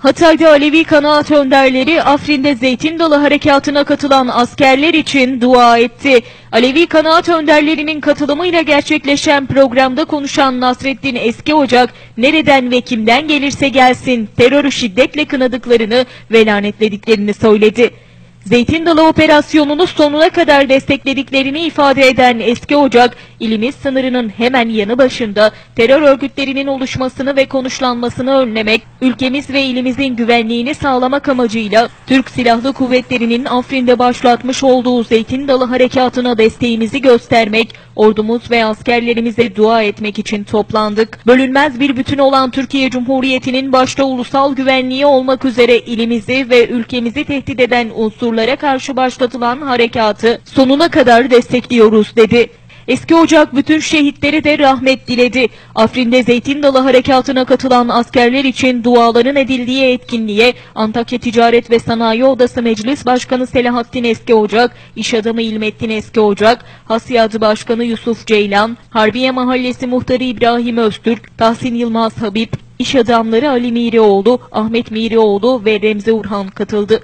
Hatay'da Alevi kanaat önderleri Afrin'de Zeytin Dalı Harekatı'na katılan askerler için dua etti. Alevi kanaat önderlerinin katılımıyla gerçekleşen programda konuşan Nasreddin Eskiocak, nereden ve kimden gelirse gelsin terörü şiddetle kınadıklarını ve lanetlediklerini söyledi. Zeytin Dalı operasyonunu sonuna kadar desteklediklerini ifade eden Eskiocak, ilimiz sınırının hemen yanı başında terör örgütlerinin oluşmasını ve konuşlanmasını önlemek, ülkemiz ve ilimizin güvenliğini sağlamak amacıyla Türk Silahlı Kuvvetleri'nin Afrin'de başlatmış olduğu Zeytin Dalı Harekatı'na desteğimizi göstermek, ordumuz ve askerlerimize dua etmek için toplandık. Bölünmez bir bütün olan Türkiye Cumhuriyeti'nin başta ulusal güvenliği olmak üzere ilimizi ve ülkemizi tehdit eden unsurlara karşı başlatılan harekatı sonuna kadar destekliyoruz dedi. Eskiocak bütün şehitlere de rahmet diledi. Afrin'de Zeytin Dalı Harekatı'na katılan askerler için duaların edildiği etkinliğe Antakya Ticaret ve Sanayi Odası Meclis Başkanı Selahattin Eskiocak, İş Adamı İlmettin Eskiocak, Hasiyatı Başkanı Yusuf Ceylan, Harbiye Mahallesi Muhtarı İbrahim Öztürk, Tahsin Yılmaz Habib, İş adamları Ali Mirioğlu, Ahmet Mirioğlu ve Remzi Urhan katıldı.